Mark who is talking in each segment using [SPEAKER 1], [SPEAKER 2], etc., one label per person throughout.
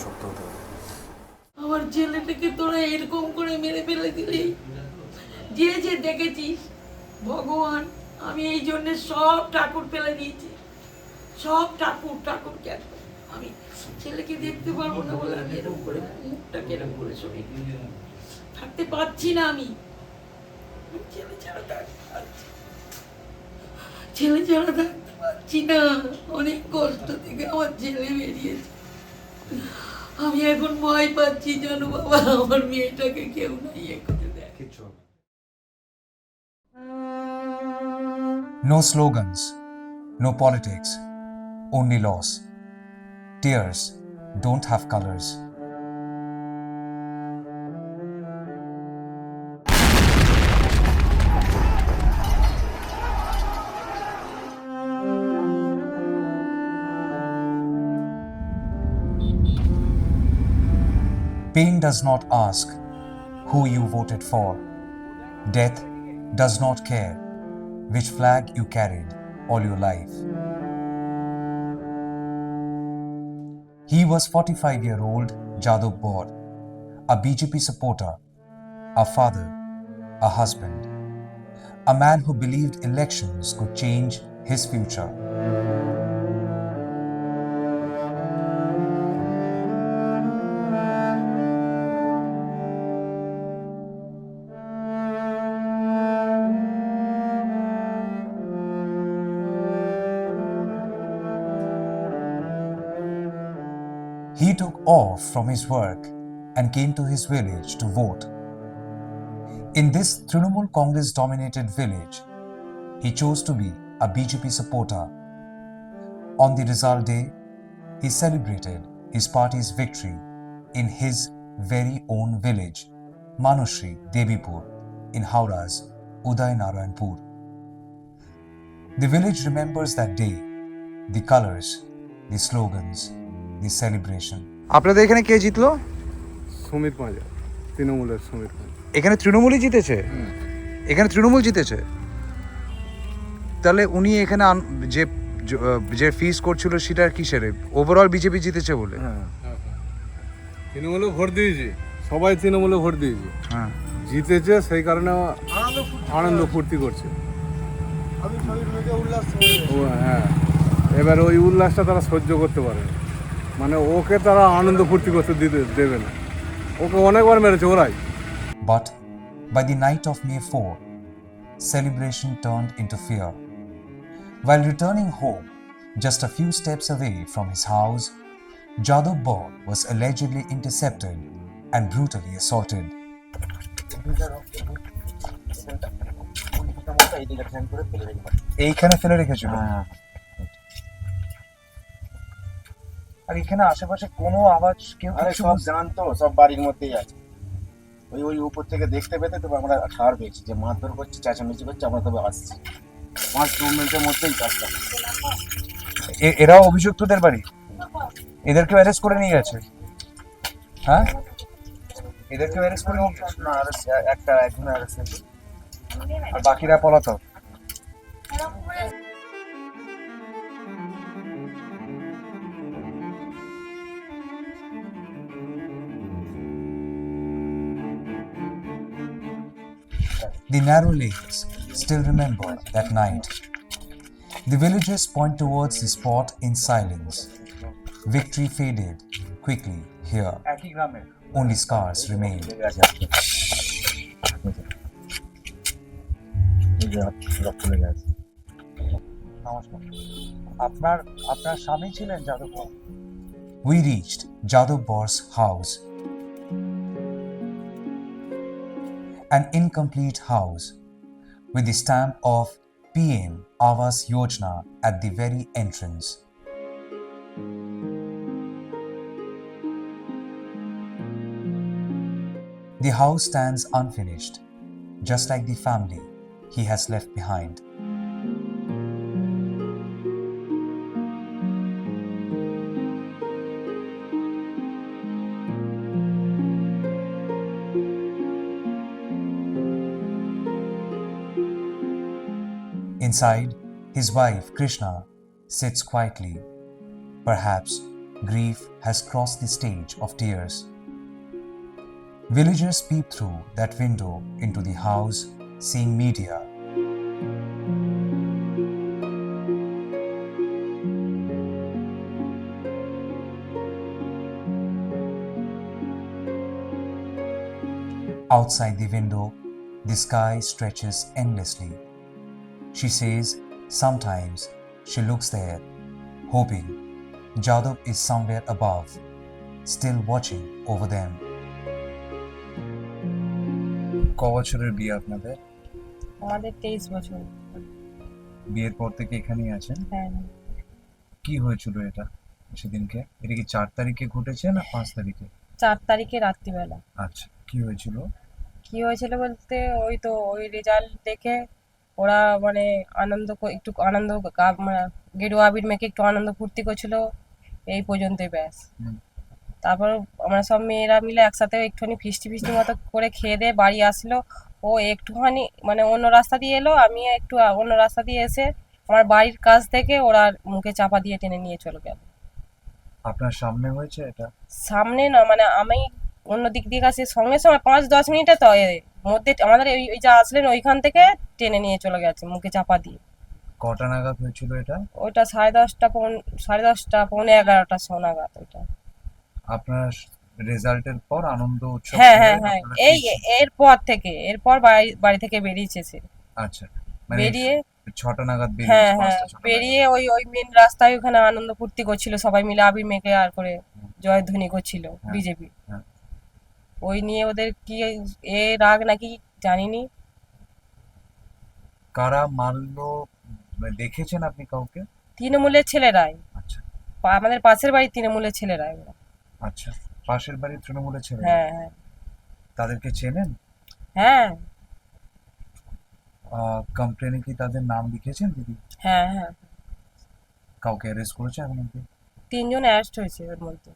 [SPEAKER 1] শক্ত হতে হবে।
[SPEAKER 2] আমার ছেলেটাকে তোরা এরকম করে মেরে ফেলে দিলি, যে যে দেখেছিস ভগবান, আমি এই জন্য সব ঠাকুর ফেলে দিয়েছি, সব ঠাকুর ঠাকুর কেন আমি ছেলেকে দেখতে পারবো না বলে আমি এরকম করে মুখটাকে এরকম করে সরিয়ে থাকতে পারছি না। আমি ছেলে ছাড়া থাকতে পারছি, ছেলে ছাড়া থাকতে পারছি না। অনেক কষ্ট থেকে আমার ছেলে বেরিয়েছে। আমি এখন ভয় পাচ্ছি, জানো বাবা, আমার মেয়েটাকে কেউ না ইয়ে করে দেয়।
[SPEAKER 3] No slogans, no politics, only laws. Tears don't have colors. Pain does not ask who you voted for. Death does not care which flag you carried all your life. He was 45-year-old Jadhav, a BJP supporter, a father, a husband, a man who believed elections could change his future. He took off from his work and came to his village to vote. In this Trinamool Congress-dominated village, he chose to be a BJP supporter. On the result day, he celebrated his party's victory in his very own village, Manushri Devipur, in Howrah's Uday Narayanpur. The village remembers that day, the colors, the slogans, the celebration.
[SPEAKER 4] আপনাদের এখানে কে জিতলো?
[SPEAKER 5] সুমিত মাজা, তৃণমূলের সুমিত মাজা।
[SPEAKER 4] এখানে তৃণমূলই জিতেছে? এখানে তৃণমূল জিতেছে? তাহলে উনি এখানে যে যে ফিস করছিল সেটা কিসের? ওভারঅল বিজেপি জিতেছে বলে?
[SPEAKER 5] হ্যাঁ, তৃণমূলে ভোট দিয়েছি, সবাই তৃণমূলে ভোট দিয়েছি।
[SPEAKER 4] হ্যাঁ,
[SPEAKER 5] জিতেছে, সেই কারণে আনন্দ ফুর্তি করছে। হ্যাঁ, এবার ওই উল্লাসটা তারা সহ্য করতে পারে না, মানে ওকে তারা আনন্দ ফুর্তি করতে দেবে না। ওকে অনেকবার মেরেছে ওরাই।
[SPEAKER 3] But by the night of May 4, celebration turned into fear. While returning home, just a few steps away from his house, Jadu was allegedly intercepted and brutally assaulted.
[SPEAKER 4] এইখানে ফেলে রেখেছিল? আর এখানে আশেপাশে কোনো আওয়াজ কেউ কিছু
[SPEAKER 6] সব জানতো, সব বাড়ির মধ্যেই আছে। ওই উপর থেকে দেখতে পেতে তো আমরা খাবার পেয়েছি যে মারধর করছে, চেঁচামেচি করছে, আমরা তবে আসছি 5-2 মিনিটের মধ্যেই কাজটা।
[SPEAKER 4] এরাও অভিযুক্তদের বাড়ি? এদেরকে অ্যারেস্ট করে নিয়ে গেছে? হ্যাঁ, এদেরকে অ্যারেস্ট করে নিয়ে গেছে?
[SPEAKER 6] না, একজন অ্যারেস্ট হয়েছে,
[SPEAKER 4] আর বাকিরা পলাতক?
[SPEAKER 3] The narrow lanes still remember that night. The villagers point towards the spot in silence. Victory faded quickly here.
[SPEAKER 4] একই গ্রামের?
[SPEAKER 3] Only scars remain.
[SPEAKER 4] নমস্কার। আপনার স্বামী ছিলেন Yadav?
[SPEAKER 3] We reached Jadu Bor's house. An incomplete house with the stamp of PM Awas Yojana at the very entrance. The house stands unfinished, just like the family he has left behind. Inside, his wife Krishna sits quietly, perhaps grief has crossed the stage of tears. Villagers peep through that window into the house, seeing media. Outside the window, the sky stretches endlessly. She says sometimes she looks there, hoping Jadhav is somewhere above, still watching over them.
[SPEAKER 4] ক বছরের বিয়ে আপনাদের?
[SPEAKER 1] আমাদের 23 বছর।
[SPEAKER 4] বিয়ের পর থেকে এখানেই আছেন?
[SPEAKER 1] হ্যাঁ,
[SPEAKER 4] কি হয়েছিল এটা সেদিনকে? এটা কি 4 তারিখে ঘটেছে না 5 তারিখে?
[SPEAKER 1] 4 তারিখে রাত্রিবেলা।
[SPEAKER 4] আচ্ছা, কি হয়েছিল?
[SPEAKER 1] কি হয়েছিল বলতে ওই তো ওই রেজাল্ট দেখে ওরা মানে একটু আনন্দ মানে গেরুয়া আবির মেখে একটু আনন্দ ফুর্তি করছিল, এই পর্যন্তই ব্যাস।
[SPEAKER 4] হুম।
[SPEAKER 1] তারপর আমরা সব মেয়েরা মিলে একসাথে একটুখানি ফিস্টি মতো করে খেয়ে দিয়ে বাড়ি আসলো। ও একটুখানি মানে অন্য রাস্তা দিয়ে এলো, আমি একটু অন্য রাস্তা দিয়ে এসে আমার বাড়ির কাছ থেকে ওরা মুখে চাপা দিয়ে টেনে নিয়ে চলে গেল।
[SPEAKER 4] আপনার সামনে হয়েছে এটা?
[SPEAKER 1] সামনে না, মানে আমি অন্য দিক দিয়ে আসি, সঙ্গে সঙ্গে 5-10 মিনিটে তো মধ্যে আমাদের ওই যা আসলেন ওইখান থেকে টেনে নিয়ে চলে গেছে মুখে চাপা দিয়ে।
[SPEAKER 4] কটা নাগাদ হয়েছিল এটা?
[SPEAKER 1] ওইটা 10:30 11:30 নাগাদ ওইটা।
[SPEAKER 4] আপনার রেজাল্টের পর আনন্দ উৎসব
[SPEAKER 1] হ্যাঁ
[SPEAKER 4] করে
[SPEAKER 1] হ্যাঁ হ্যাঁ,
[SPEAKER 4] আপনারা
[SPEAKER 1] এই এরপর বাড়ি থেকে বেরিয়েছে সে।
[SPEAKER 4] আচ্ছা, মানে
[SPEAKER 1] বেরিয়ে
[SPEAKER 4] 6টা নাগাদ
[SPEAKER 1] হ্যাঁ
[SPEAKER 4] বেরিয়েছে,
[SPEAKER 1] হ্যাঁ
[SPEAKER 4] 5টা 6টা
[SPEAKER 1] বেরিয়ে ওই মেন রাস্তায় ওখানে আনন্দ ফুর্তি করছিল, সবাই মিলে আবির মেখে আর করে জয়ধ্বনি করছিল
[SPEAKER 4] হ্যাঁ,
[SPEAKER 1] বিজেপি।
[SPEAKER 4] হ্যাঁ।
[SPEAKER 1] ওই নিয়ে ওদের কি রাগ নাকি জানিনি।
[SPEAKER 4] কারা মারলো মানে দেখেছেন আপনি কাউকে?
[SPEAKER 1] তৃণমূলের ছেলেরাই,
[SPEAKER 4] আচ্ছা
[SPEAKER 1] আমাদের পাশের বাড়ির তৃণমূলের ছেলেরাই ওরা।
[SPEAKER 4] আচ্ছা, পাশের বাড়ির তৃণমূলের ছেলে?
[SPEAKER 1] হ্যাঁ হ্যাঁ
[SPEAKER 4] তাদেরকে চেনেন?
[SPEAKER 1] হ্যাঁ
[SPEAKER 4] কমপ্লেনে কি তাদের নাম লিখেছেন দিদি?
[SPEAKER 1] হ্যাঁ হ্যাঁ,
[SPEAKER 4] কাউকে অ্যারেস্ট করেছে এখন অব্দি?
[SPEAKER 1] 3 জন অ্যারেস্ট হয়েছে ওর মধ্যে।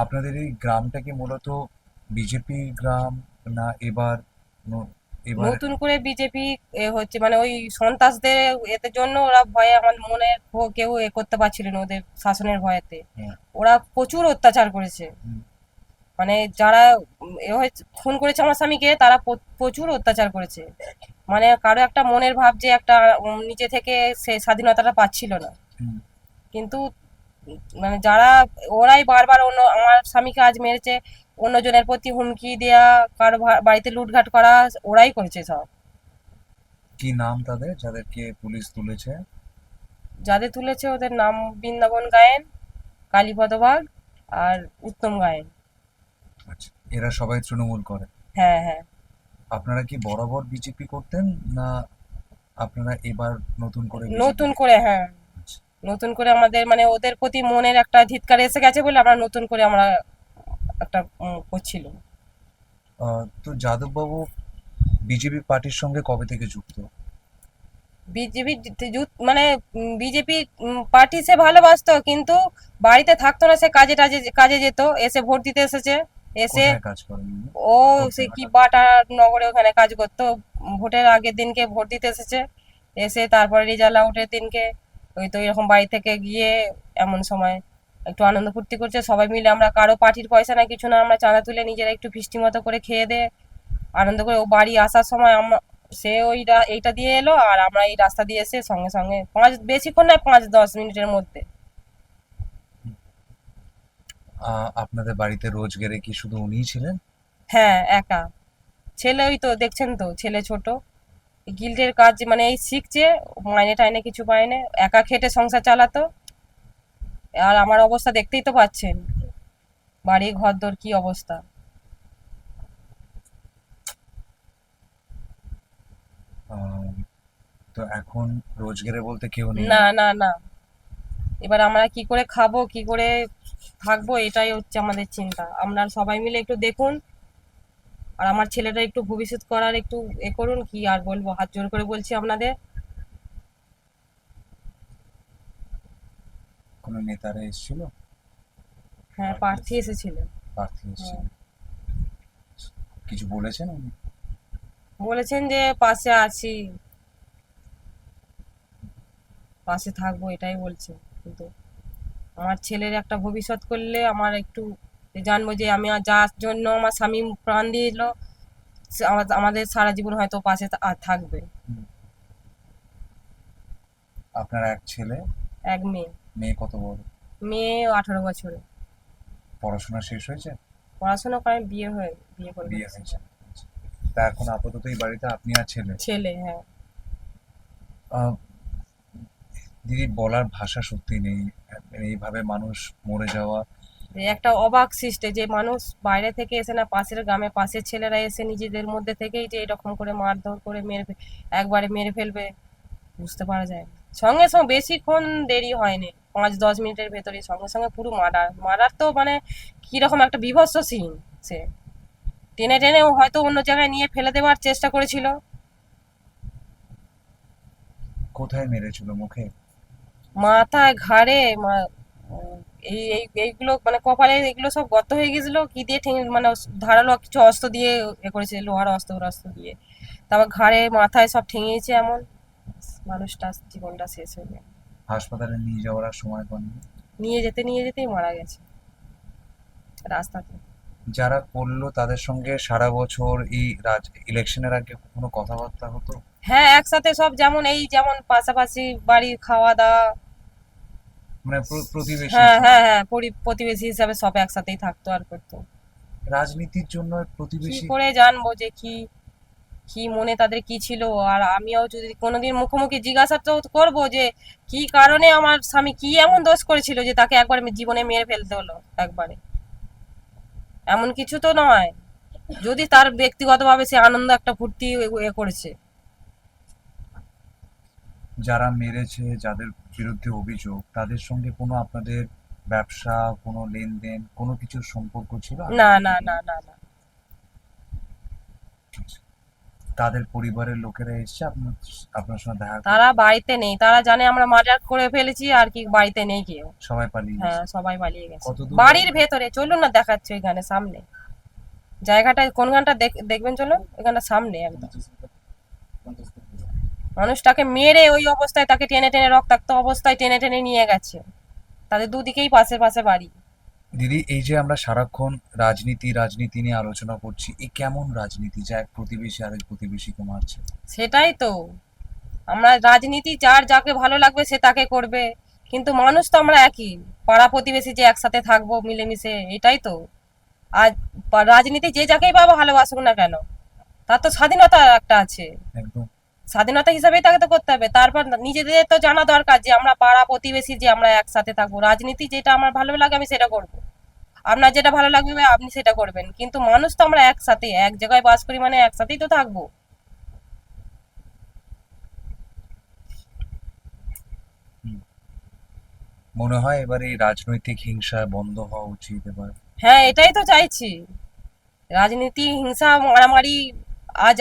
[SPEAKER 4] আপনাদের এই গ্রামটা কি মূলত বিজেপি গ্রাম না এবার এবার
[SPEAKER 1] নতুন করে বিজেপি হচ্ছে মানে ওই সন্ত্রাসদের এতে জন্য ওরা ভয়ে আমার মনে কেউ করতে পারছিল না, ওদের শাসনের ভয়েতে
[SPEAKER 4] হ্যাঁ।
[SPEAKER 1] ওরা প্রচুর অত্যাচার করেছে।
[SPEAKER 4] হুম।
[SPEAKER 1] মানে যারা খুন করেছে আমার স্বামীকে তারা প্রচুর অত্যাচার করেছে। মানে কারো একটা মনের ভাব যে একটা নিজে থেকে সে স্বাধীনতাটা পাচ্ছিল না।
[SPEAKER 4] হুম।
[SPEAKER 1] কিন্তু মানে যারা ওরাই বারবার আমার স্বামীকে আজ মেরেছে, অন্যজনের প্রতি হুমকি দেয়া, কারো বাড়িতে লুটঘাট করা, ওরাই করেছে সব।
[SPEAKER 4] কি নাম তাদের যাদেরকে পুলিশ তুলেছে?
[SPEAKER 1] যাদের তুলেছে ওদের নাম বৃন্দাবন গায়েন, কালীপদ বাগ আর উত্তম গায়েন।
[SPEAKER 4] আচ্ছা, এরা সবাই তৃণমূল করে?
[SPEAKER 1] হ্যাঁ হ্যাঁ,
[SPEAKER 4] আপনারা কি বরাবর বিজেপি করতেন না আপনারা এবার নতুন করে
[SPEAKER 1] নতুন করে, হ্যাঁ নতুন করে আমাদের মানে ওদের প্রতি মনের একটা ধিক্কার এসে গেছে বলে আমরা নতুন করে আমরা একটা করছিল।
[SPEAKER 4] তো যাদব বাবু বিজেপি পার্টির সঙ্গে কবে থেকে যুক্ত?
[SPEAKER 1] বিজেপি মানে বিজেপি পার্টি সে ভালোবাসতো, কিন্তু বাড়িতে থাকতো না, সে কাজে যেত। এসে ভোট দিতে এসেছে, এসে
[SPEAKER 4] কোথায় কাজ করেন উনি?
[SPEAKER 1] ও সে কি বাটা নগরে ওখানে কাজ করতো। ভোটের আগের দিনকে ভোট দিতে এসেছে, এসে তারপরে রেজাল্ট আউটের দিনকে ওই তো এরকম বাড়ি থেকে গিয়ে এমন সময় একটু আনন্দ ফুর্তি করছে সবাই মিলে। আমরা কারো পার্টির পয়সা না কিছু না, আমরা চাঁদা তুলে নিজেরা একটু ফিস্টি মতো করে খেয়ে দে আনন্দ করে ও বাড়ি আসার সময় সে এইটা দিয়ে এলো আর আমরা এই রাস্তা দিয়ে এসে সঙ্গে সঙ্গে বেশিক্ষণ নয় 5-10 মিনিটের মধ্যে।
[SPEAKER 4] আপনাদের বাড়িতে রোজ গেলে কি শুধু উনিই ছিলেন?
[SPEAKER 1] হ্যাঁ, একা। ছেলে ওই তো দেখছেন তো, ছেলে ছোট, গিল্ডের কাজ মানে এই শিখছে, মাইনে টাইনে কিছু পায় না, একা খেটে সংসার চালাতো। আর আমার অবস্থা দেখতেই তো পাচ্ছেন, বাড়ি ঘরদোর কি অবস্থা।
[SPEAKER 4] তো এখন রোজগারে বলতে কেউ নেই?
[SPEAKER 1] না না না, এবার আমরা কি করে খাবো, কি করে থাকবো, এটাই হচ্ছে আমাদের চিন্তা। আপনারা সবাই মিলে একটু দেখুন, আর আমার ছেলেটা একটু ভবিষ্যৎ করার একটু করুন। কি আর বলবো, হাত জোর করে বলছি আপনাদের।
[SPEAKER 4] কোনো নেতারা এসেছিল?
[SPEAKER 1] হ্যাঁ, প্রার্থী এসেছিল।
[SPEAKER 4] প্রার্থী এসেছিল? কিছু বলেছেন উনি?
[SPEAKER 1] বলেছেন যে পাশে আছি, পাশে থাকবো এটাই বলছে। কিন্তু আমার ছেলের একটা ভবিষ্যৎ করলে আমার একটু জানবো যে আমি যার জন্য আমার স্বামী প্রাণ দিল সে আমাদের সারা জীবন হয়তো পাশে আর থাকবে।
[SPEAKER 4] আপনার এক ছেলে,
[SPEAKER 1] এক মেয়ে,
[SPEAKER 4] মেয়ে কত বড়?
[SPEAKER 1] মেয়ে 18 বছরে।
[SPEAKER 4] পড়াশোনা শেষ হয়েছে?
[SPEAKER 1] পড়াশোনা করে বিয়ে করে
[SPEAKER 4] বিয়ে
[SPEAKER 1] ফেলেছে।
[SPEAKER 4] হয়েছে। তা এখন আপাতত এই বাড়িতে আপনি আর ছেলে।
[SPEAKER 1] ছেলে, হ্যাঁ।
[SPEAKER 4] আহ, দিদি, বলার ভাষা সত্যি নেই। এইভাবে মানুষ মরে যাওয়া।
[SPEAKER 1] যে একটা অবাক সৃষ্টি যে মানুষ বাইরে থেকে এসে না, পাশের গ্রামে পাশের ছেলেরা এসে নিজেদের মধ্যে থেকেই যে এরকম করে মারধর করে একবারে মেরে ফেলবে, বুঝতে পারা যায় না। সঙ্গে সঙ্গে বেশিক্ষণ দেরি হয়নি, 5-10 মিনিটের ভেতরে সঙ্গে সঙ্গে পুরো মার্ডার তো মানে কিরকম একটা বীভৎস সিন। সে টেনে টেনে হয়তো অন্য জায়গায় নিয়ে ফেলে দেওয়ার চেষ্টা করেছিল।
[SPEAKER 4] কোথায় মেরেছিল? মুখে?
[SPEAKER 1] মাথায়, ঘাড়ে, এইগুলো মানে কপালে এগুলো সব গর্ত হয়ে গেছিল, কি দিয়ে মানে ধারালো কিছু অস্ত্র দিয়ে করেছে, লোহার অস্ত্র দিয়ে। তারপর ঘাড়ে মাথায় সব ঠেঙিয়েছে এমন, মানুষটা জীবনটা শেষ হয়ে গেল।
[SPEAKER 4] হাসপাতালে নিয়ে যাওয়ার আর সময় পাননি?
[SPEAKER 1] নিয়ে যেতেই মারা গেছে রাস্তাতে।
[SPEAKER 4] যারা করলো তাদের সঙ্গে সারা বছর এই ইলেকশনের আগে কোনো কথাবার্তা হতো?
[SPEAKER 1] হ্যাঁ, একসাথে সব, যেমন পাশাপাশি বাড়ি, খাওয়া দাওয়া।
[SPEAKER 4] মানে প্রতিবেশী
[SPEAKER 1] হ্যাঁ
[SPEAKER 4] হিসেবে?
[SPEAKER 1] হ্যাঁ হ্যাঁ, প্রতিবেশী হিসাবে সব একসাথেই থাকতো আর করতো।
[SPEAKER 4] রাজনীতির জন্য
[SPEAKER 1] কি
[SPEAKER 4] প্রতিবেশী?
[SPEAKER 1] করে জানবো যে কি কি মনে তাদের কি ছিল? আর আমিও যদি কোনোদিন মুখোমুখি জিজ্ঞাসা তো করবো যে কি কারণে আমার স্বামী কি এমন দোষ করেছিল যে তাকে একবার জীবনে মেরে ফেলতে হলো একবারে। এমন কিছু তো নয়, যদি তার ব্যক্তিগতভাবে সে আনন্দ একটা ফুর্তি করেছে।
[SPEAKER 4] যারা মেরেছে, যাদের বিরুদ্ধে অভিযোগ, তাদের সঙ্গে কোনো আপনাদের ব্যবসা, কোনো লেনদেন, কোনো কিছুর সম্পর্ক ছিল?
[SPEAKER 1] না না না না না।
[SPEAKER 4] তাদের পরিবারের লোকেরা এসেছে আপনার আপনার সঙ্গে দেখা করতে?
[SPEAKER 1] তারা বাড়িতে নেই, তারা জানে আমরা মার্ডার করে ফেলেছি আর কি, বাড়িতে নেই কেউ।
[SPEAKER 4] সবাই পালিয়ে
[SPEAKER 1] হ্যাঁ,
[SPEAKER 4] গেছে?
[SPEAKER 1] সবাই পালিয়ে গেছে
[SPEAKER 4] কতদূর
[SPEAKER 1] বাড়ির ভেতরে। চলুন না, দেখাচ্ছে ওইখানে সামনে জায়গাটা, কোনখানটা দেখবেন, চলুন এখানটা সামনে একদম। মানুষটাকে মেরে ওই অবস্থায় তাকে টেনে টেনে রক্তাক্ত অবস্থায় টেনে টেনে নিয়ে গেছে। তাদের দুদিকেই পাশে পাশে বাড়ি।
[SPEAKER 4] দিদি, এই যে আমরা সারাক্ষণ রাজনীতি নিয়ে আলোচনা করছি, এই কেমন রাজনীতি যা এক প্রতিবেশী আরেক প্রতিবেশীকে মারছে?
[SPEAKER 1] সেটাই তো, আমরা রাজনীতি যার যাকে ভালো লাগবে সে তাকে করবে, কিন্তু মানুষ তো আমরা একই, পাড়া প্রতিবেশী যে একসাথে থাকবো মিলেমিশে, এটাই তো। আর রাজনীতি যে যাকেই বাবা ভালোবাসুক না কেন, তার তো স্বাধীনতা একটা আছে।
[SPEAKER 4] একদম।
[SPEAKER 1] স্বাধীনতা হিসাবেই তাকে তো করতে হবে। তারপর নিজেদের তো জানা দরকার যে আমরা পাড়া প্রতিবেশী যে আমরা একসাথে থাকবো। রাজনীতি যেটা আমার ভালো লাগে আমি সেটা করব, আপনার যেটা ভালো লাগবে আপনি সেটা করবেন, কিন্তু মানুষ তো আমরা একসাথে এক জায়গায় বাস করি, মানে একসাথেই তো থাকবো।
[SPEAKER 4] হুম। মনে হয় এবার এই রাজনৈতিক হিংসা বন্ধ হওয়া উচিত এবার।
[SPEAKER 1] হ্যাঁ, এটাই তো চাইছি। রাজনীতি, হিংসা, মারামারি, আজ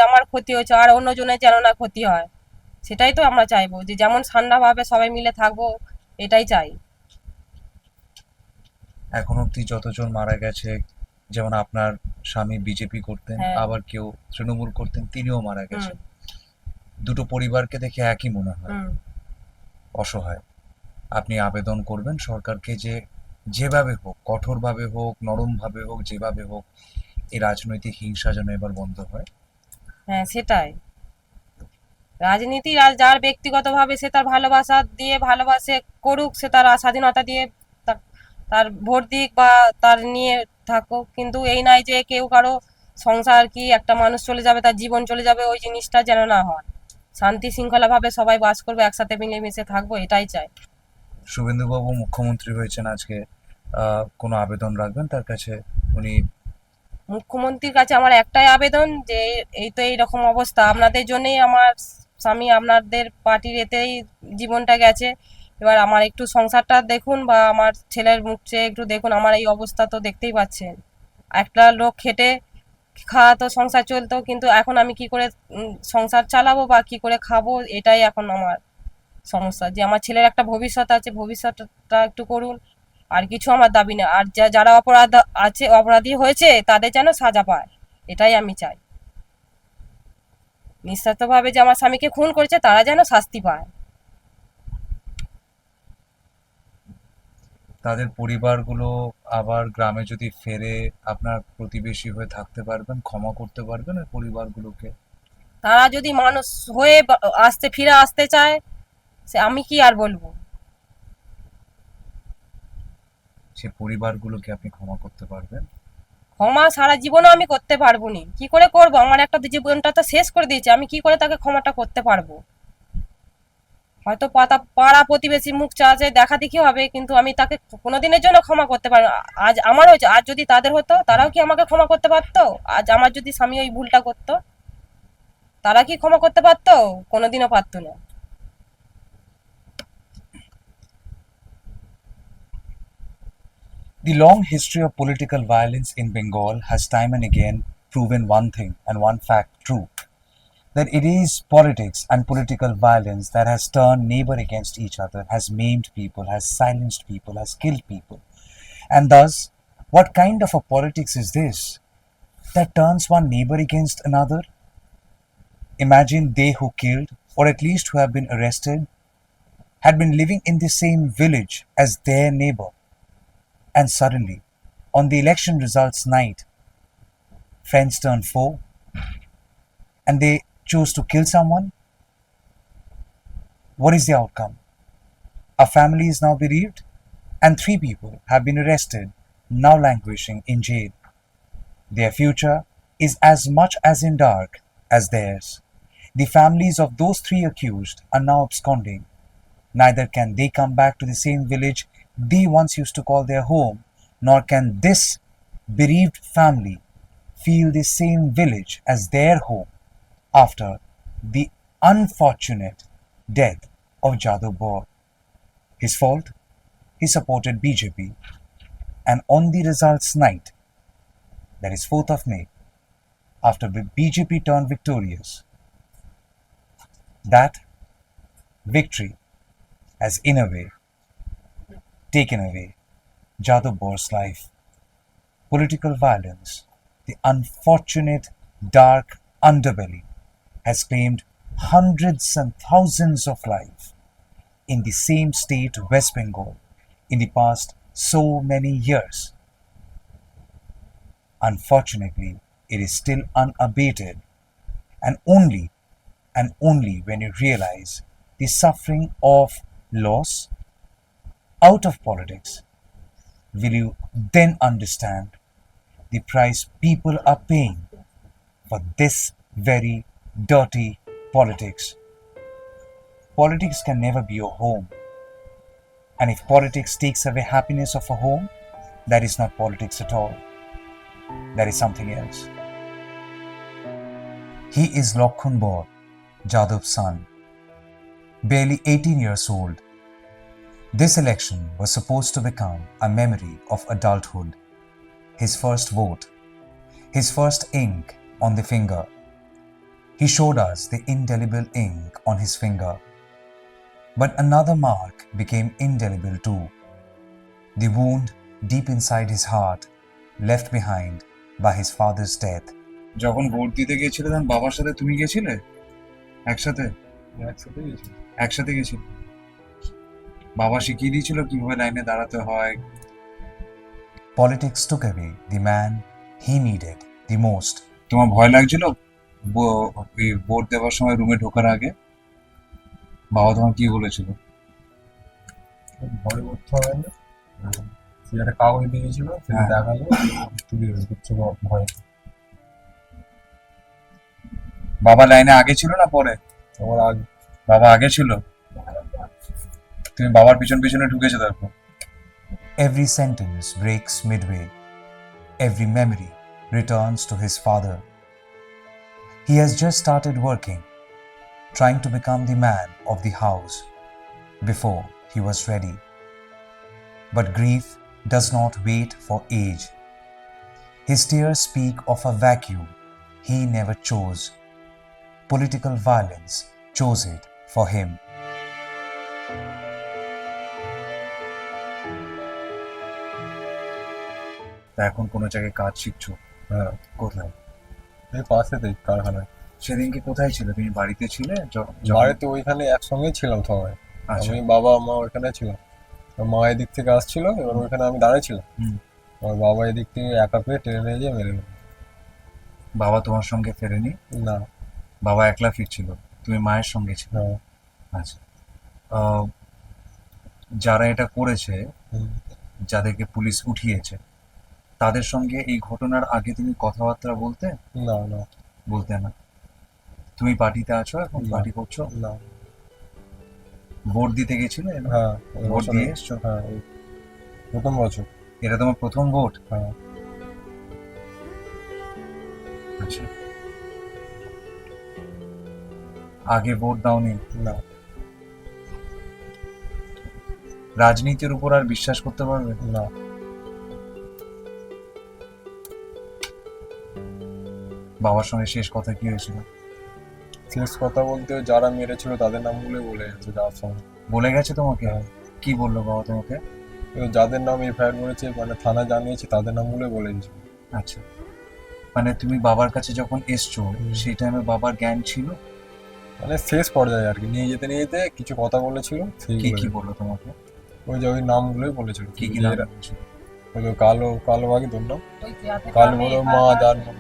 [SPEAKER 1] আমার ক্ষতি হচ্ছে আর অন্যজনের যেন না ক্ষতি হয়, সেটাই তো আমরা চাইবো, যে যেমন ঠান্ডাভাবে সবাই মিলে থাকবো, এটাই চাই।
[SPEAKER 4] এখন অব্দি যতজন মারা গেছে, যেমন আপনার স্বামী বিজেপি করতেন,
[SPEAKER 1] হ্যাঁ।
[SPEAKER 4] আবার কেউ তৃণমূল করতেন, তিনিও মারা
[SPEAKER 1] হুম
[SPEAKER 4] গেছেন। দুটো পরিবারকে দেখে একই মনে হয়,
[SPEAKER 1] হুম।
[SPEAKER 4] অসহায়। আপনি আবেদন করবেন সরকারকে যে যেভাবে হোক, কঠোরভাবে হোক, নরমভাবে হোক, যেভাবে হোক, এই রাজনৈতিক হিংসা যেন এবার বন্ধ হয়।
[SPEAKER 1] হ্যাঁ, সেটাই। রাজনীতি আর যার ব্যক্তিগতভাবে সে তার ভালোবাসা দিয়ে ভালোবাসে করুক, সে তার স্বাধীনতা দিয়ে তার ভোট দিক বা তার নিয়ে থাকুক, কিন্তু এই নয় যে কেউ কারো সংসার কি একটা মানুষ চলে যাবে, তার জীবন চলে যাবে, ওই জিনিসটা যেন না হয়। শান্তি শৃঙ্খলাভাবে সবাই বাস করবো, একসাথে মিলেমিশে থাকবো, এটাই চাই।
[SPEAKER 4] শুভেন্দুবাবু মুখ্যমন্ত্রী হয়েছেন আজকে, কোনো আবেদন রাখবেন তার কাছে? উনি
[SPEAKER 1] মুখ্যমন্ত্রীর কাছে আমার একটাই আবেদন যে এই তো এইরকম অবস্থা, আপনাদের জন্যই আমার স্বামী আপনাদের পার্টির এতেই জীবনটা গেছে, এবার আমার একটু সংসারটা দেখুন বা আমার ছেলের মুখ চেয়ে একটু দেখুন। আমার এই অবস্থা তো দেখতেই পাচ্ছেন, একটা লোক খেটে খাওয়াতো, সংসার চলতো, কিন্তু এখন আমি কি করে সংসার চালাবো বা কি করে খাবো, এটাই এখন আমার সমস্যা। যে আমার ছেলের একটা ভবিষ্যৎ আছে, ভবিষ্যৎটা একটু করুন, আর কিছু আমার দাবি না। আর যারা অপরাধী হয়েছে তাদের যেন সাজা পায়, এটাই আমি চাই। নিঃস্বার্থভাবে যে আমার স্বামীকে খুন করেছে তারা যেন শাস্তি পায়।
[SPEAKER 4] তাদের পরিবারগুলো আবার গ্রামে যদি ফেরে আপনার প্রতিবেশী হয়ে থাকতে পারবেন, ক্ষমা করতে পারবেন ওই পরিবারগুলোকে?
[SPEAKER 1] তারা যদি মানুষ হয়ে ফিরে আসতে চায়, সে আমি কি আর বলবো।
[SPEAKER 4] সে পরিবারগুলোকে আপনি ক্ষমা করতে পারবেন?
[SPEAKER 1] ক্ষমা সারা জীবনও আমি করতে পারবো নি। কি করে করবো? আমার একটা জীবনটা তো শেষ করে দিয়েছে, আমি কি করে তাকে ক্ষমাটা করতে পারবো? হয়তো পাড়া প্রতিবেশী মুখ চাচ্ছে দেখা দেখি হবে, কিন্তু আমি তাকে কোনোদিনের জন্য ক্ষমা করতে পারবো না। আজ আমার হয়েছে, আজ যদি তাদের হতো, তারাও কি আমাকে ক্ষমা করতে পারতো? আজ আমার যদি স্বামী ওই ভুলটা করতো, তারা কি ক্ষমা করতে পারতো? কোনোদিনও পারতো না।
[SPEAKER 3] The long history of political violence in Bengal has time and again proven one thing and one fact true, that it is politics and political violence that has turned neighbor against each other, has maimed people, has silenced people, has killed people. And thus, what kind of a politics is this that turns one neighbor against another? Imagine they who killed, or at least who have been arrested, had been living in the same village as their neighbor. And suddenly, on the election results night, friends turn foe and they choose to kill someone. What is the outcome? A family is now bereaved and 3 people have been arrested, now languishing in jail. Their future is as much as in dark as theirs. The families of those 3 accused are now absconding. Neither can they come back to the same village they once used to call their home, nor can this bereaved family feel the same village as their home after the unfortunate death of Jadu. His fault? He supported BJP, and on the results night, that is 4th of May, after the BJP turned victorious, that victory has in a way taken away Jadhavor's life. Political violence, the unfortunate dark underbelly, has claimed hundreds and thousands of lives in the same state, West Bengal, in the past so many years. Unfortunately, it is still unabated, and only when you realize the suffering of loss out of politics will you then understand the price people are paying for this very dirty politics. Politics can never be your home. And if politics takes away happiness of a home, that is not politics at all. That is something else. He is Lokhunbor, Jadhav's son, barely 18 years old. This election was supposed to become a memory of adulthood, his first vote, his first ink on the finger. He showed us the indelible ink on his finger. But another mark became indelible too. The wound deep inside his heart, left behind by his father's death.
[SPEAKER 4] যখন vote দিতে গিয়েছিলে তখন বাবার সাথে তুমি গেছিলে একসাথে? একসাথে গেছিলে? বাবা শিখিয়ে দিয়েছিল কিভাবে লাইনে দাঁড়াতে হয়?
[SPEAKER 3] Politics took away the man he needed the most.
[SPEAKER 4] তোমার ভয় লাগছিল ভোট দেওয়ার সময় রুমে ঢোকার আগে? বাবা তোমার কি বলেছিল?
[SPEAKER 7] ভয় করতে হবে না, সে একটা কাগজ দিয়েছিল, সেটা দেখালো, তুই হচ্ছে ভয়।
[SPEAKER 4] বাবা লাইনে আগে ছিল না পরে?
[SPEAKER 7] আমার আগে।
[SPEAKER 4] বাবা আগে ছিল, তুমি বাবার পিছন পিছনে ঢুকেছো তারপর?
[SPEAKER 3] Every sentence breaks midway. Every memory returns to his father. He has just started working, trying to become the man of the house before he was ready. But grief does not wait for age. His tears speak of a vacuum he never chose. Political violence chose it for him.
[SPEAKER 4] তা এখন কোনো জায়গায় কাজ শিখছো?
[SPEAKER 7] হ্যাঁ,
[SPEAKER 4] কোথায়?
[SPEAKER 7] এই পাশেতেই কারখানায়।
[SPEAKER 4] সেদিনকে কোথায় ছিলে তুমি? বাড়িতে ছিলে?
[SPEAKER 7] বাড়িতে ওইখানে একসঙ্গেই ছিলাম সবাই,
[SPEAKER 4] আচ্ছা।
[SPEAKER 7] আমি বাবা মা ওইখানে ছিলাম, মা এদিক থেকে আসছিল, এবার ওইখানে আমি দাঁড়াইছিলাম, আমার বাবা এদিক থেকে একা পেয়ে টেনে নিয়ে যেয়ে মেরে দিল।
[SPEAKER 4] বাবা তোমার সঙ্গে ফেরেনি?
[SPEAKER 7] না।
[SPEAKER 4] বাবা একলা ফিরছিল, তুমি মায়ের সঙ্গে ছিল?
[SPEAKER 7] হ্যাঁ।
[SPEAKER 4] আচ্ছা। আহ, যারা এটা করেছে,
[SPEAKER 7] হুম।
[SPEAKER 4] যাদেরকে পুলিশ উঠিয়েছে, তাদের সঙ্গে এই ঘটনার আগে তুমি কথাবার্তা বলতে?
[SPEAKER 7] না না
[SPEAKER 4] বলতে না। তুমি পার্টিতে আছো এখন?
[SPEAKER 7] না।
[SPEAKER 4] পার্টি করছো?
[SPEAKER 7] না।
[SPEAKER 4] ভোট দিতে গেছিলে?
[SPEAKER 7] হ্যাঁ, এই
[SPEAKER 4] ভোট
[SPEAKER 7] বছরে-
[SPEAKER 4] দিয়ে এসছো?
[SPEAKER 7] হ্যাঁ, এই প্রথম বছর।
[SPEAKER 4] এটা তোমার প্রথম ভোট?
[SPEAKER 7] হ্যাঁ।
[SPEAKER 4] আচ্ছা। আগে ভোট দাওনি?
[SPEAKER 7] না।
[SPEAKER 4] রাজনীতির উপর আর বিশ্বাস করতে পারবে?
[SPEAKER 7] না।
[SPEAKER 4] বাবার সঙ্গে শেষ কথা কি হয়েছিল?
[SPEAKER 7] শেষ কথা বলতে ওই যারা মেরেছিল তাদের নামগুলোই বলে গেছে যাওয়ার সময়।
[SPEAKER 4] বলে গেছে তোমাকে?
[SPEAKER 7] হ্যাঁ।
[SPEAKER 4] কি বললো বাবা তোমাকে?
[SPEAKER 7] ওই যাদের নাম এফআইআর করেছে, মানে থানা জানিয়েছে, তাদের নামগুলোই বলে গেছে।
[SPEAKER 4] আচ্ছা, মানে তুমি বাবার কাছে যখন এসছো
[SPEAKER 7] হুম।
[SPEAKER 4] সেই টাইমে বাবার জ্ঞান ছিল?
[SPEAKER 7] মানে শেষ পর্যায়ে আর কি, নিয়ে যেতে কিছু কথা বলেছিল,
[SPEAKER 4] কি
[SPEAKER 7] সেইগুলো।
[SPEAKER 4] কি বললো তোমাকে?
[SPEAKER 7] ওই যে ওই নামগুলোই বলেছিল।
[SPEAKER 4] কি কি
[SPEAKER 7] যে
[SPEAKER 4] নাম
[SPEAKER 7] এরা-
[SPEAKER 4] বলেছিল?
[SPEAKER 7] ওই যে কালো কালো বাকি তোর নাম,
[SPEAKER 1] ওই যাতে
[SPEAKER 7] কালো
[SPEAKER 1] গ্রামে
[SPEAKER 7] বলো
[SPEAKER 1] একা
[SPEAKER 7] মা
[SPEAKER 1] একা
[SPEAKER 7] যার নাম,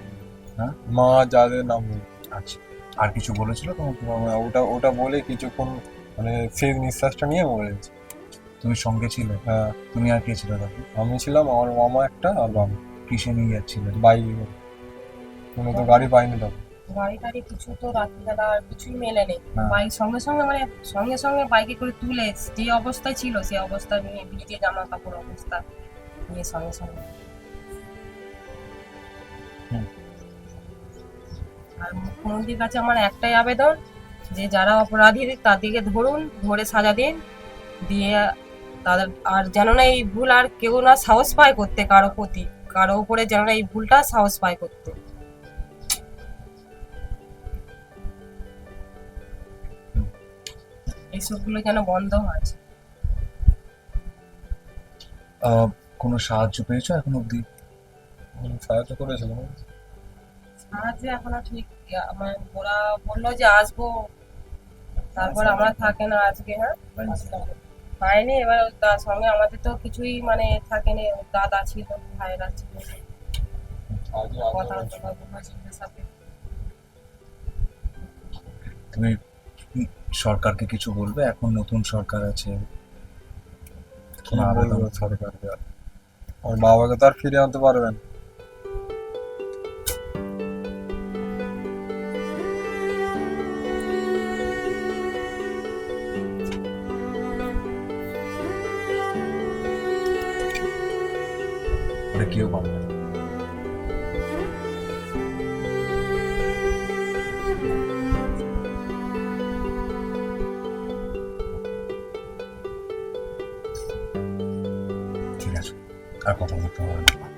[SPEAKER 4] হ্যাঁ?
[SPEAKER 7] মা যাদের নাম বলে।
[SPEAKER 4] আচ্ছা, আর কিছু বলেছিল তোমাকে?
[SPEAKER 7] ওটা বলে কিছুক্ষণ মানে শেষ নিঃশ্বাসটা নিয়ে মরে গেছে।
[SPEAKER 4] তুমি সঙ্গে ছিলে?
[SPEAKER 7] হ্যাঁ,
[SPEAKER 4] তুমি আর কে ছিল তখন?
[SPEAKER 7] আমি ছিলাম, আমার মামা একটা আর বাবা।
[SPEAKER 4] কিসে নিয়ে যাচ্ছিলে?
[SPEAKER 7] বাইক, কোনো তো গাড়ি পাইনি তখন।
[SPEAKER 1] গাড়ি টাড়ি কিছু তো রাত্রিবেলা আর কিছুই মেলেনি।
[SPEAKER 4] হ্যাঁ।
[SPEAKER 1] বাইক সঙ্গে সঙ্গে মানে সঙ্গে সঙ্গে বাইকে করে তুলে যে অবস্থায় ছিল সেই অবস্থায় নিয়ে ভিজে জামা কাপড় অবস্থা নিয়ে সঙ্গে সঙ্গে।
[SPEAKER 4] হুম।
[SPEAKER 1] আর মুখ্যমন্ত্রীর কাছে আমার একটাই আবেদন যে যারা অপরাধী তাদেরকে ধরুন, ধরে সাজা দিন, দিয়ে তাদের আর যেন না এই ভুল আর কেউ না সাহস পায় করতে, কারো প্রতি কারো উপরে যেন না এই ভুলটা সাহস পায় করতে। এইসবগুলো যেন বন্ধ হয়।
[SPEAKER 4] কোনো সাহায্য পেয়েছো এখন অব্দি?
[SPEAKER 7] সাহায্য করেছিল।
[SPEAKER 1] সাহায্য এখনো ঠিক আমার ওরা বললো যে আসবো, তারপর আমরা থাকে না আজকে। হ্যাঁ, পাইনি। এবার তার সঙ্গে আমাদের তো কিছুই মানে থাকেনি, দাদা ছিল, ভাইরা ছিল, কথা সাথে।
[SPEAKER 4] তুমি সরকারকে কিছু বলবে? এখন নতুন সরকার আছে,
[SPEAKER 7] কি
[SPEAKER 4] কোনো আবেদন?
[SPEAKER 7] বলবো সরকারকে? আমার বাবাকে তো আর ফিরে আনতে পারবেন।
[SPEAKER 4] ওটা কেউ পাবে না। ঠিক আছে, আর কথা বলতে হবে না।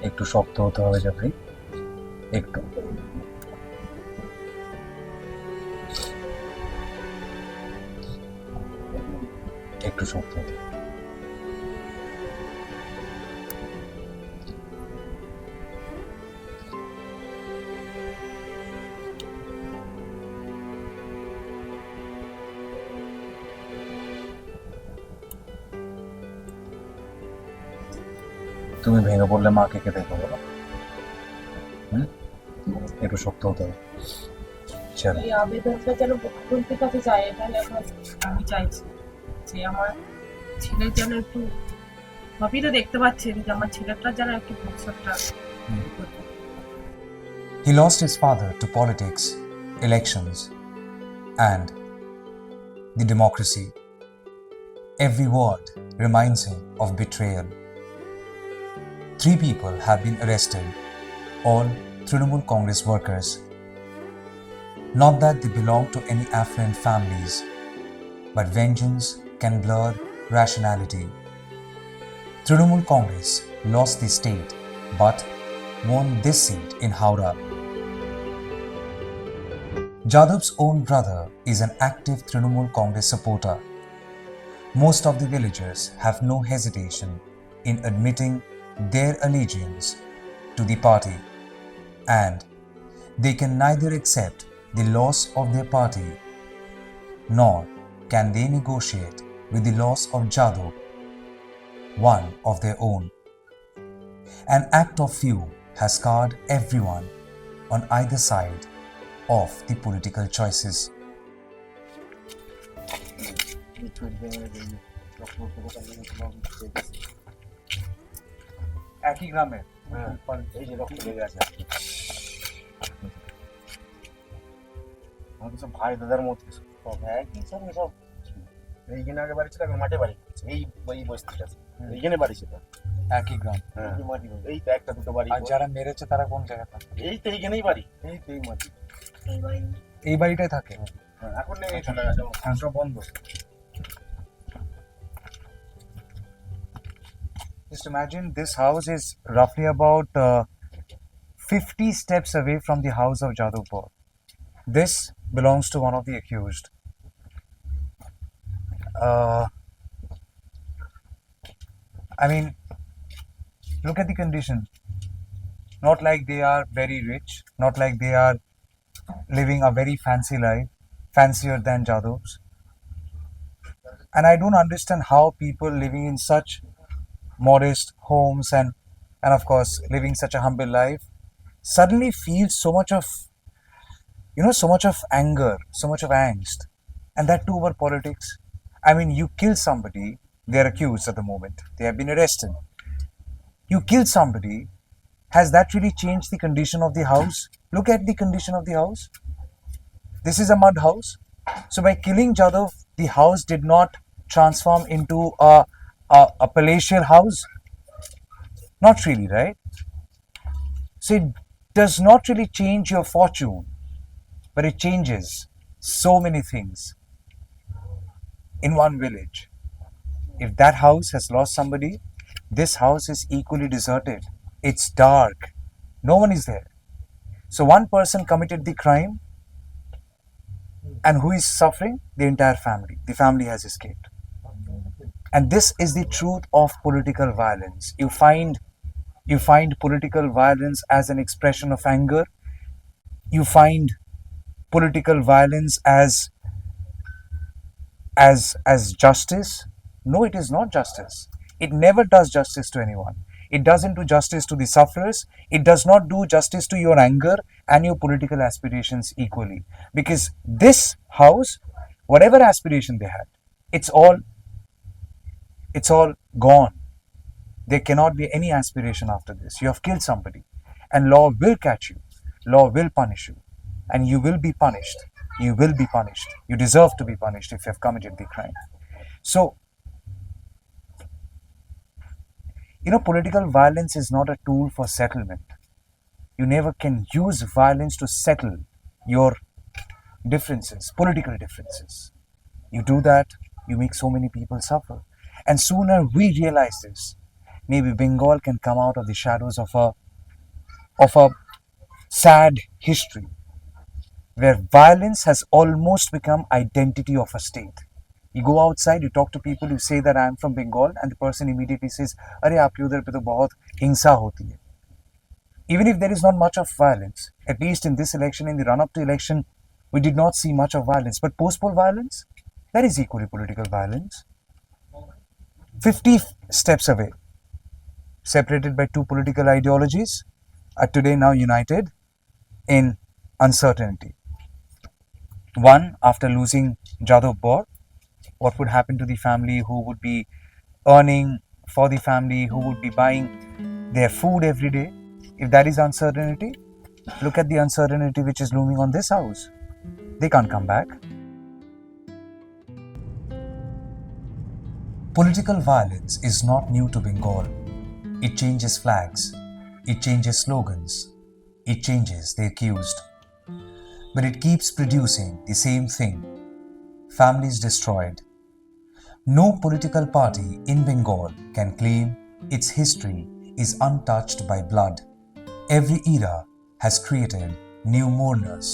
[SPEAKER 4] একটু শক্ত হতে হবে জাফরি, একটু। একটু শক্ত হতে হবে। তুমি ভেঙে পড়লে মাকে কে দেখো বলো? একটু শক্ত হতে হবে। চলো।
[SPEAKER 1] এই আবেদনটা যেন মুখ্যমন্ত্রীর কাছে যায়, এটাই এখন আমি চাইছি যে আমার ছেলের যেন একটু, সবই তো দেখতে পাচ্ছেন যে আমার ছেলেটার যেন একটু ভবিষ্যৎটা।
[SPEAKER 3] He lost his father to politics, elections, and the democracy. Every word reminds him of betrayal. 3 people have been arrested, all Trinamool Congress workers. Not that they belong to any affluent families, but vengeance can blur rationality. Trinamool Congress lost the state, but won this seat in Howrah. Jadhav's own brother is an active Trinamool Congress supporter. Most of the villagers have no hesitation in admitting their allegiance to the party, and they can neither accept the loss of their party nor can they negotiate with the loss of Jadu, one of their own. An act of few has scarred everyone on either side of the political choices.
[SPEAKER 4] একই গ্রামে
[SPEAKER 6] হ্যাঁ, এই যে রক্ত লেগে আছে আমাদের সব ভাই দাদার মধ্যে সব একই সঙ্গে সব এইখানে আগে বাড়ি ছিল, এখন মাঠে বাড়ি করছে। এই এই বস্তিটা এইখানে বাড়ি ছিল।
[SPEAKER 4] একই গ্রাম।
[SPEAKER 6] হ্যাঁ, এই তো একটা দুটো বাড়ি।
[SPEAKER 4] আর যারা মেরেছে তারা কোন জায়গায় থাকে?
[SPEAKER 6] এই তো এইখানেই বাড়ি, এই তো এই মাটি,
[SPEAKER 4] এই বাড়িটাই থাকে।
[SPEAKER 6] হ্যাঁ, এখন নেই, চলে গেছে,
[SPEAKER 4] সব বন্ধ। Just imagine this house is roughly about 50 steps away from the house of Jadhav. This belongs to one of the accused. I mean, look at the condition. Not like they are very rich, not like they are living a very fancy life, fancier than Jadhav's. And I don't understand how people living in such modest homes and of course living such a humble life suddenly feel so much of anger, so much of angst, and that too over politics. I mean, you kill somebody, they are accused at the moment, they have been arrested. You kill somebody, has that really changed the condition of the house? Look at the condition of the house. This is a mud house. So by killing Jadhav, the house did not transform into a palatial house. Not really, right? So it does not really change your fortune, but it changes so many things in one village. If that house has lost somebody, this house is equally deserted. It's dark. No one is there. So one person committed the crime, and who is suffering? The entire family. The family has escaped. And this is the truth of political violence. You find political violence as an expression of anger. You find political violence as justice. No, it is not justice. It never does justice to anyone. It doesn't do justice to the sufferers. It does not do justice to your anger and your political aspirations equally. Because this house, whatever aspiration they had, it's all gone. There cannot be any aspiration after this. You have killed somebody, and law will catch you. Law will punish you, and you will be punished. You will be punished. You deserve to be punished if you have committed the crime. So, political violence is not a tool for settlement. You never can use violence to settle your differences, political differences. You do that, you make so many people suffer. And sooner we realize this, maybe Bengal can come out of the shadows of a sad history where violence has almost become identity of a state. You go outside, you talk to people, you say that I am from Bengal, and the person immediately says, "Arey, aapke udhar pe to bahut hingsa hoti hai." Even if there is not much of violence, at least in this election, in the run-up to election, we did not see much of violence. But post-poll violence, that is equally political violence. 50 steps away, separated by two political ideologies, are today now united in uncertainty. One, after losing Jadhav, what would happen to the family who would be earning for the family, who would be buying their food every day? If that is uncertainty, look at the uncertainty which is looming on this house. They can't come back.
[SPEAKER 3] Political violence is not new to Bengal. It changes flags, it changes slogans, it changes the accused. But it keeps producing the same thing: families destroyed. No political party in Bengal can claim its history is untouched by blood. Every era has created new mourners,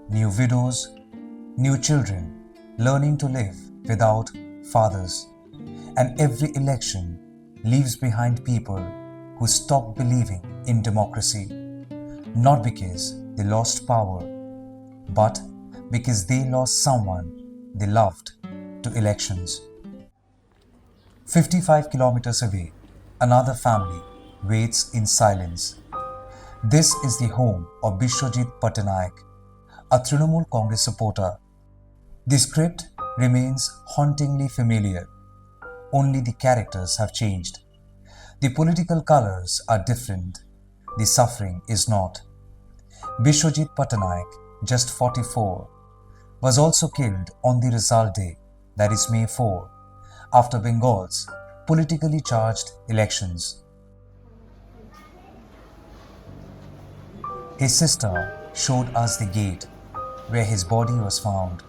[SPEAKER 3] new widows, new children learning to live without fathers. And every election leaves behind people who stop believing in democracy, not because they lost power, but because they lost someone they loved to elections. 55 kilometers away, another family waits in silence. This is the home of Bishrojit Pattanaik, a Trinamool Congress supporter. The script remains hauntingly familiar. Only the characters have changed. The political colors are different. The suffering is not. Biswajit Pattanaik, just 44, was also killed on the result day, that is May 4, after Bengal's politically charged elections. His sister showed us the gate where his body was found.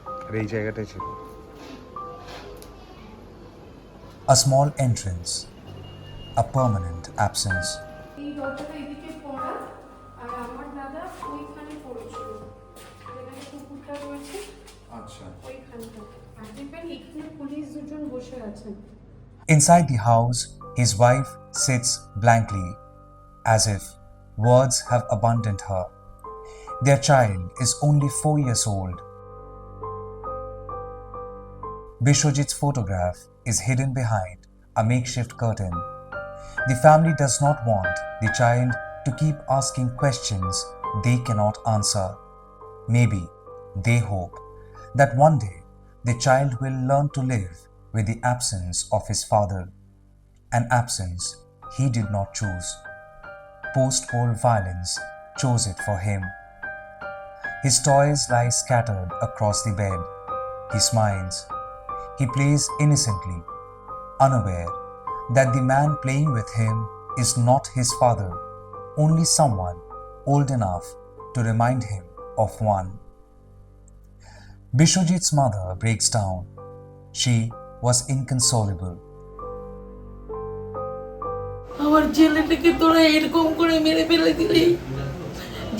[SPEAKER 3] A small entrance, a permanent absence.
[SPEAKER 8] এই দরজাটা এদিকে পড়া আর আমার দাদা ওইখানে পড়েছিল, যেখানে কুকুরটা রয়েছে
[SPEAKER 5] আচ্ছা
[SPEAKER 8] ওইখানটা। আর দেখবেন এখানে পুলিশ দুজন বসে আছেন।
[SPEAKER 3] Inside the house, his wife sits blankly, as if words have abandoned her. Their child is only 4 years old. Bishrojit's photograph is hidden behind a makeshift curtain. The family does not want the child to keep asking questions they cannot answer. Maybe they hope that one day the child will learn to live with the absence of his father, an absence he did not choose. Post-war violence chose it for him. His toys lie scattered across the bed. He smiles. He plays innocently, unaware that the man playing with him is not his father, only someone old enough to remind him of one. Bishrojit's mother breaks down. She was inconsolable.
[SPEAKER 2] আমার ছেলেটাকে তোরা এরকম করে মেরে ফেলে দিলি,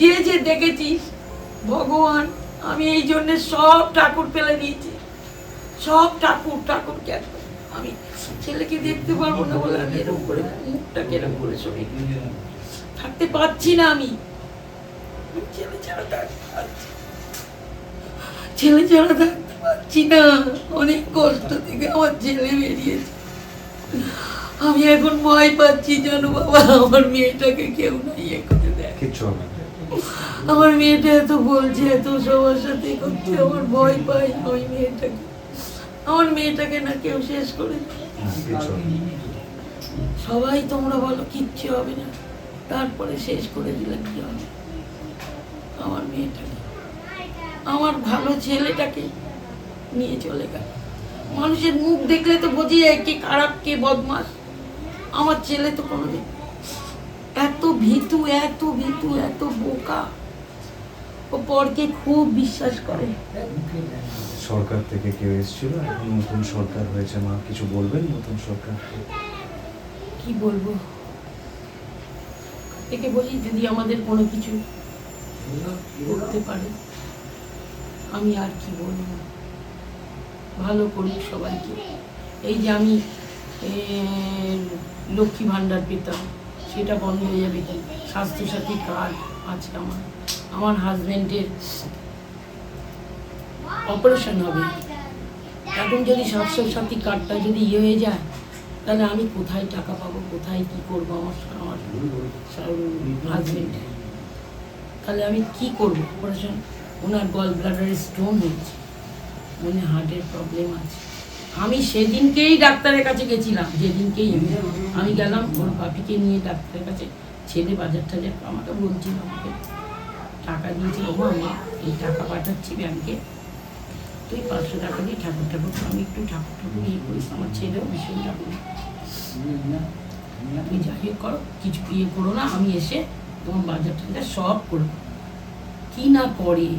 [SPEAKER 2] যে যে দেখেছিস ভগবান, আমি এই জন্য সব ঠাকুর ফেলে দিয়েছি, সব ঠাকুর ঠাকুর কেন আমি ছেলেকে দেখতে পারবো না বলে আমি এরকম করে মুখটাকে এরকম করে সরে থাকতে পারছি না। আমি ছেলে ছাড়া থাকতে পারছি, ছেলে ছাড়া থাকতে পারছি না। অনেক কষ্ট থেকে আমার ছেলে বেরিয়েছে। আমি এখন ভয় পাচ্ছি, জানো বাবা, আমার মেয়েটাকে কেউ না ইয়ে করে দেয়। আমার মেয়েটা এত বলছে, এত সবার সাথে করতে, আমার ভয় পাই ওই মেয়েটাকে, আমার মেয়েটাকে না কেউ শেষ করে দেয়। সবাই তোমরা বলো কিচ্ছু হবে না, তারপরে শেষ করে দিলে কি হবে? আমার মেয়েটাকে, আমার ভালো ছেলেটাকে নিয়ে চলে গেল। মানুষের মুখ দেখলে তো বোঝা যায় কে খারাপ কে বদমাস। আমার ছেলে তো কোনোদিন এত ভীতু, এত ভীতু, এত বোকা, ও পরকে খুব বিশ্বাস করে।
[SPEAKER 4] সরকার থেকে কেউ এসেছিল, এখন নতুন সরকার হয়েছে, মা কিছু বলবেন নতুন সরকারকে?
[SPEAKER 2] কি বলবো একে বলি, যদি আমাদের কোনো কিছু করতে পারে, আমি আর কি বলবো। ভালো করি সবাইকে। এই যে আমি লক্ষ্মী ভাণ্ডার পেতাম, সেটা বন্ধ হয়ে যাবে কি? স্বাস্থ্যসাথী কার্ড আছে আমার, আমার হাজব্যান্ডের অপারেশন হবে, এখন যদি স্বাস্থ্যসাথী কার্ডটা যদি ইয়ে হয়ে যায়, তাহলে আমি কোথায় টাকা পাবো, কোথায় কি করবো? আমার হাজব্যান্ডের তাহলে আমি কি করবো? অপারেশন, ওনার গল ব্লাডারে স্টোন হয়েছে, মনে হার্টের প্রবলেম আছে। আমি সেদিনকেই ডাক্তারের কাছে গেছিলাম, যেদিনকেই আমি গেলাম ওর পাপিকে নিয়ে ডাক্তারের কাছে। ছেলে বাজার টাজার আমাকে বলছিল, আমাকে টাকা দিয়েছিল, মা এই টাকা পাঠাচ্ছি ব্যাংকে, তুই 500 টাকা দিয়ে ঠাকুর ঠাকুর, আমি একটু ঠাকুর ঠাকুর ইয়ে করিস, আমার ছেলেও ভীষণ ঠাকুর, তুই যাই হোক করো, কিছু ইয়ে করো না, আমি এসে তোমার বাজার টাজার সব করবো। কি না করে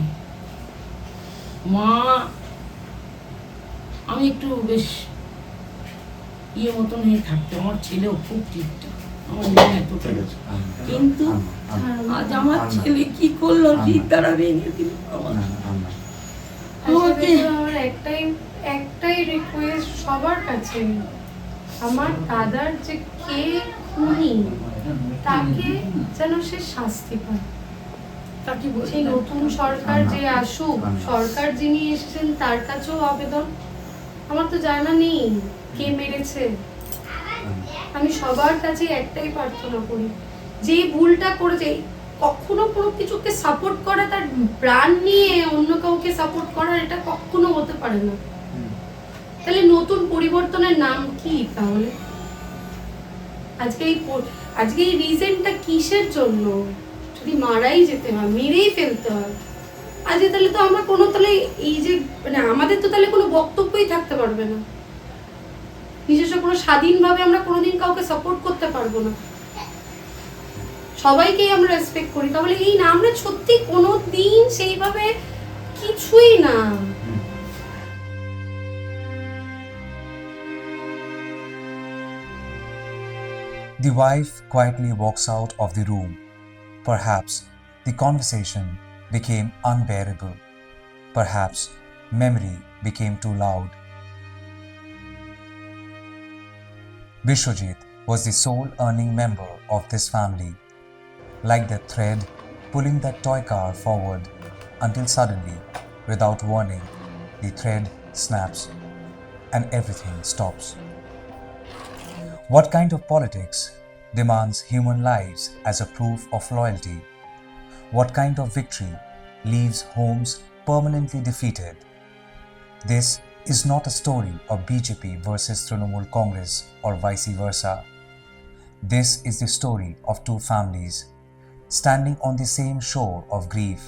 [SPEAKER 2] মা, আমি একটু বেশ ইয়ে মতন হয়ে থাকতে, আমার ছেলেও খুব ঠিকঠাক, আমার মেয়ে এতটা, কিন্তু আজ আমার ছেলে কি করলো, ঠিক তারা ভেঙে দিল আমার। আমাকে
[SPEAKER 8] আমার একটাই রিকোয়েস্ট সবার কাছে, আমার দাদার যে কে খুনি তাকে যেন সে শাস্তি পায়।
[SPEAKER 2] তাকে বলি
[SPEAKER 8] সেই নতুন সরকার যে আসুক, সরকার যিনি এসেছেন তার কাছেও আবেদন, আমার তো জানা নেই কে মেরেছে, আমি সবার কাছে একটাই প্রার্থনা করি, যে ভুলটা করেছে কখনো কোনো কিছুকে সাপোর্ট করা, তার প্রাণ নিয়ে অন্য কাউকে সাপোর্ট করা, এটা কখনো হতে পারে না। তাহলে নতুন পরিবর্তনের নাম কি? তাহলে আজকে এই রিজনটা কিসের জন্য? যদি মারাই যেতে হয়, মেরেই ফেলতে হয় আজকে, তাহলে তো আমরা কোনো, তাহলে এই যে মানে আমাদের তো তাহলে কোনো বক্তব্যই থাকতে পারবে না, নিজস্ব কোনো স্বাধীনভাবে আমরা কোনোদিন কাউকে সাপোর্ট করতে পারবো না, সবাইকেই আমরা রেসপেক্ট করি, তাহলে এই না আমরা সত্যি কোনো দিন সেইভাবে কিছুই না।
[SPEAKER 3] The wife quietly walks out of the room. Perhaps the conversation became unbearable. Perhaps memory became too loud. Bishrojit was the sole earning member of this family, like the thread pulling that toy car forward until suddenly, without warning, the thread snaps and everything stops. What kind of politics demands human lives as a proof of loyalty? What kind of victory leaves homes permanently defeated? This is not a story of BJP versus Trinamool Congress or vice versa. This is the story of two families standing on the same shore of grief.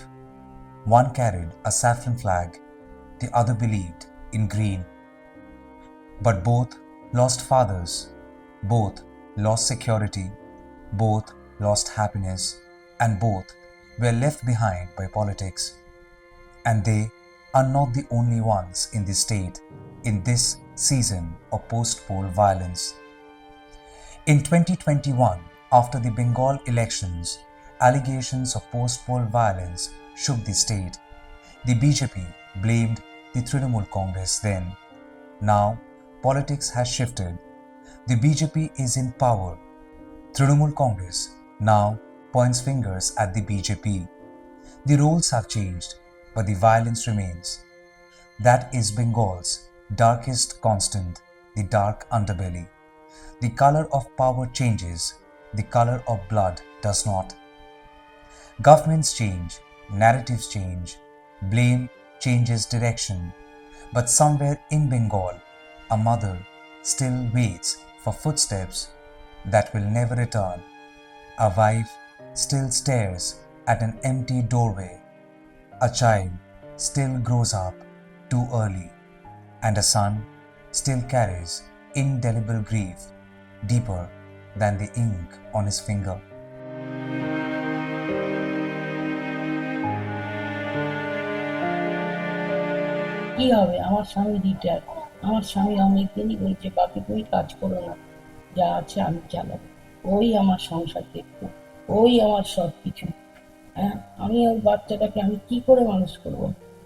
[SPEAKER 3] One carried a saffron flag, the other believed in green. But both lost fathers, both lost security, both lost happiness, and both were left behind by politics. And they are not the only ones in the state in this season of post-poll violence. In 2021, after the Bengal elections, allegations of post-poll violence shook the state. The BJP blamed the Trinamool Congress then. Now, politics has shifted. The BJP is in power. Trinamool Congress now points fingers at the BJP. The roles have changed, but the violence remains. That is Bengal's darkest constant, the dark underbelly. The color of power changes, the color of blood does not. Governments change, narratives change, blame changes direction, but somewhere in Bengal, a mother still waits for footsteps that will never return. A wife still stares at an empty doorway. A child still grows up too early, and a son still carries indelible grief deeper than the ink on his finger.
[SPEAKER 2] কি হবে? আমার স্বামী retire, আমার স্বামী অনেক দিনই বলছে বাপি তুমি কাজ করো না, যা আছে আমি চালাবো, ওই আমার সংসার দেখবো, ওই আমার সব কিছু। হ্যাঁ, আমি ওর বাচ্চাটাকে আমি কি করে মানুষ করব?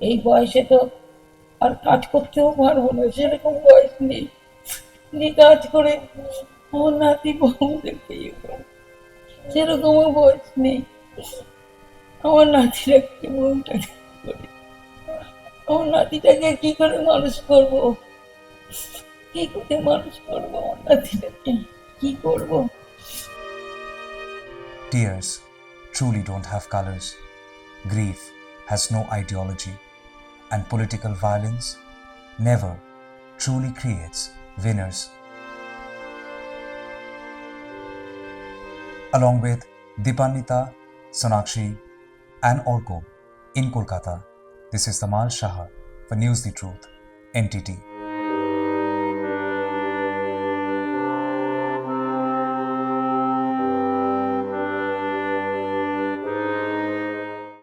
[SPEAKER 2] এই বয়সে তো আর কাজ করতেও পারবো না, সেরকম বয়স নেই যে কাজ করে আমার নাতি বউদেরকে ইয়ে করবো, সেরকমও বয়স নেই। আমার নাতিরা কি বউটাকে করে, আমার নাতিটাকে কি করে মানুষ করবো, কি করে মানুষ করবো আমার নাতিটাকে, কি করবো?
[SPEAKER 3] Tears truly don't have colors. Grief has no ideology. And political violence never truly creates winners. Along with Dipanita, Sonakshi, and Orko in Kolkata, this is Tamal Shah for News the Truth, NTT.